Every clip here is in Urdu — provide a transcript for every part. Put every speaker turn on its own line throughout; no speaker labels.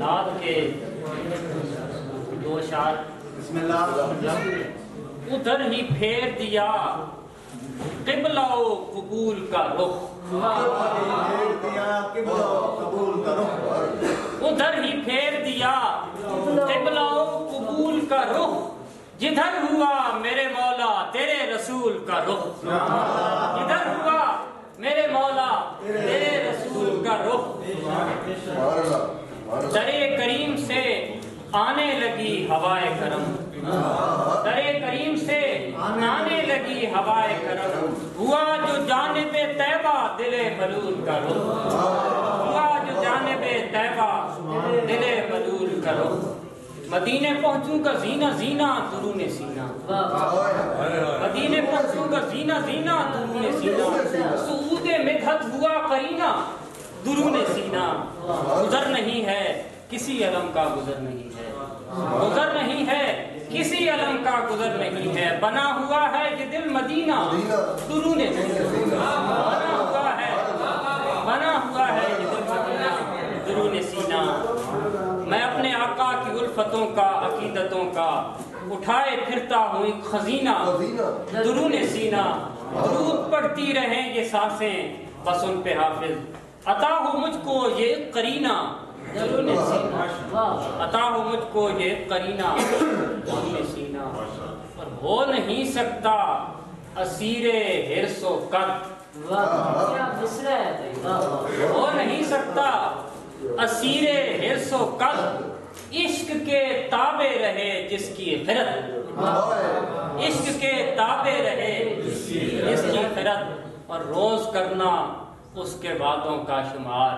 نعت کے دو اشعار
بسم اللہ۔
ادھر ہی پھیر دیا قبلہ و قبول کا رخ، ادھر ہی پھیر دیا قبلہ و قبول کا رخ، جدھر ہوا میرے مولا تیرے رسول کا رخ، جدھر ہوا میرے مولا تیرے رسول کا رخ۔ درے کریم سے آنے لگی ہوائے کرم، درے کریم سے آنے لگی ہوائے کرم، ہوا جو جانب طیبہ دل ملول کا رخ، ہوا جو جانب طیبہ دل ملول کا رخ۔ مدینے پہنچوں گا زینہ زینہ درون سینہ، مدینے پہنچوں گا زینہ زینہ درون سینہ، سعود مدحت ہوا قرینہ درون سینہ۔ گزر نہیں ہے کسی علم کا گزر نہیں ہے، گزر نہیں ہے کسی علم کا گزر نہیں ہے، بنا ہوا ہے یہ دل مدینہ درون سینہ، بنا ہوا ہے یہ دل مدینہ درون سینہ۔ میں اپنے آقا کی الفتوں کا عقیدتوں کا اٹھائے پھرتا ہوں ایک خزینہ درون سینہ، درود پڑھتی رہیں یہ سانسیں بس ان پہ حافظ، عطا ہو مجھ کو یہ قرینہ درون سینہ، عطا ہو مجھ کو یہ قرینہ درون سینہ۔ اور ہو نہیں سکتا اسیر حرص و قد، ہو نہیں سکتا اسیر حرص و قد، عشق کے تابع رہے جس کی خرد، عشق کے تابع رہے جس کی خرد، اور روز کرنا اس کے وعدوں کا شمار،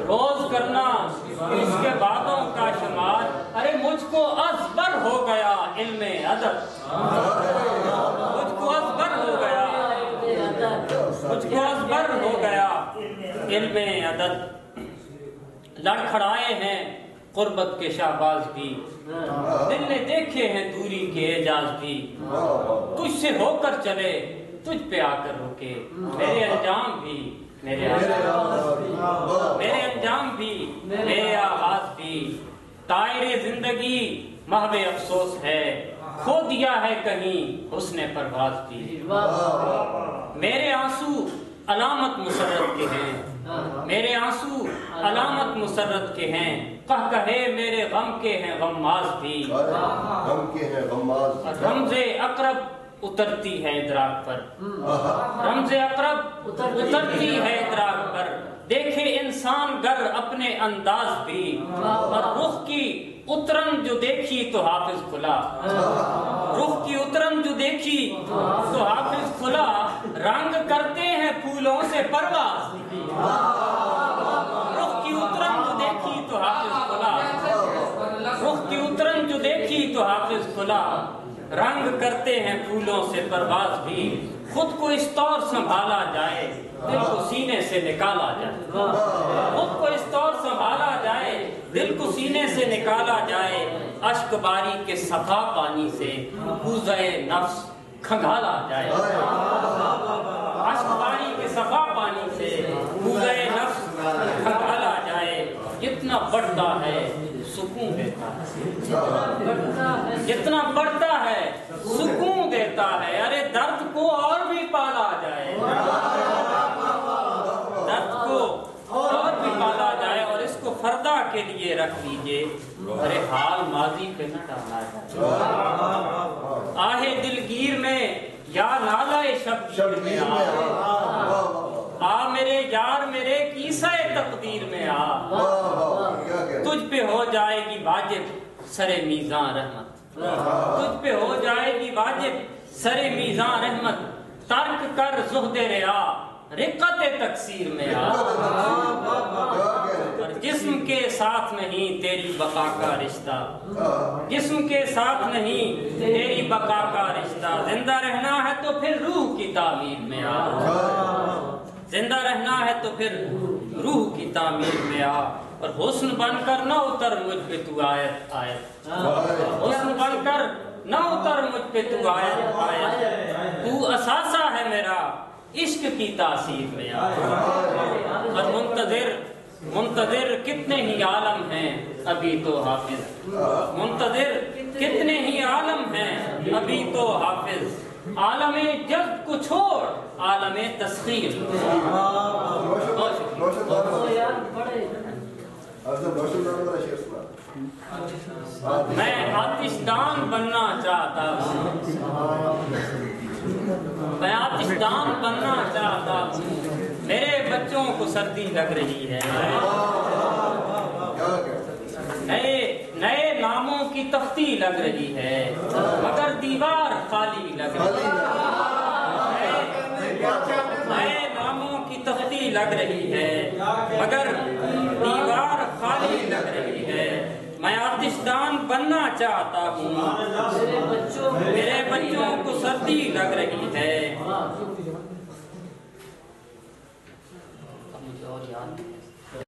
روز کرنا اس کے وعدوں کا شمار۔ ارے مجھ کو ازبر ہو گیا علم ادب، مجھ کو ازبر ہو گیا، مجھ کو ازبر ہو گیا علم ادب۔ لڑکھڑائے ہیں قربت کے شہباز بھی، دل نے دیکھے ہیں دوری کے اعجاز بھی، تجھ سے ہو کر چلے تجھ پہ آ کر رکے، میرے انجام بھی میرے انجام بھی میرے آغاز بھی، طائر زندگی محو افسوس ہے، کھو دیا ہے کہیں حسن پرواز بھی۔ میرے آنسو علامت مسرت کے ہیں، میرے آنسو علامت مسرت کے ہیں، کہے میرے غم کے ہیں غماز بھی، رمز اقرب اترتی ہے ادراک پر، رمز اقرب اترتی ہے ادراک پر، دیکھے انسان گر اپنے انداز بھی، اور رخ کی اترن جو دیکھی تو حافظ کھلا، رخ کی اترن جو دیکھی تو حافظ کھلا، رنگ کرتے ہیں پھولوں سے پرواز، رخ کی اترن جو دیکھی تو حافظ کھلا، رخ کی اترن جو دیکھی تو حافظ کھلا، رنگ کرتے ہیں پھولوں سے پرواز بھی، خود کو اس طور سنبھالا جائے دل کو سینے سے نکالا جائے، خود کو اس طور سنبھالا جائے دل کو سینے سے نکالا جائے، اشک باری کے صفا پانی سے کوزہ نفس کھنگالا جائے، اشک باری کے صفا پانی سے کوزہ نفس کھنگالا جائے، جتنا بڑھتا ہے سکون دیتا ہے، جتنا بڑھتا ہے سکون دیتا ہے، ارے درد کو اور بھی پالا جائے، درد کو اور بھی پالا جائے، اور اس کو فردا کے لیے رکھ لیجئے، ارے حال ماضی پہ نہ ڈالا جائے، آہے دلگیر میں یا نالہ شبگیر میں آ میرے یار میرے کیسہ تقدیر میں آ، تجھ پہ ہو جائے گی واجب سر میزان رحمت، تجھ پہ ہو جائے گی واجب سر میزان رحمت، ترک کر زہد ریا رقت تقصیر میں آ، جسم کے ساتھ نہیں تیری بقا کا رشتہ، جسم کے ساتھ نہیں تیری بقا کا رشتہ، زندہ رہنا ہے تو پھر روح کی تعمیر میں آ، زندہ رہنا ہے تو پھر روح کی تعمیر میں آ، اور حسن بن کر نہ اتر مجھ پہ تو آیت آیت، حسن بن کر نہ اتر مجھ پہ تو آیت آیت، تو اثاثہ ہے میرا عشق کی تاثیر میں آ، اور منتظر کتنے ہی عالم ہیں ابھی تو حافظ، منتظر کتنے ہی عالم ہیں ابھی تو حافظ، عالم جذب کو چھوڑ عالم تسخیر۔ میں آتش دان بننا چاہتا ہوں، میں آتش دان بننا چاہتا ہوں، میرے بچوں کو سردی لگ رہی ہے، نئے ناموں کی تفتی لگ رہی ہے مگر دیوار خالی لگ رہی ہے، نئے ناموں کی تفتی لگ رہی ہے مگر دیوار خالی لگ رہی ہے، میں آتش دان بننا چاہتا ہوں، میرے بچوں کو سردی لگ رہی ہے،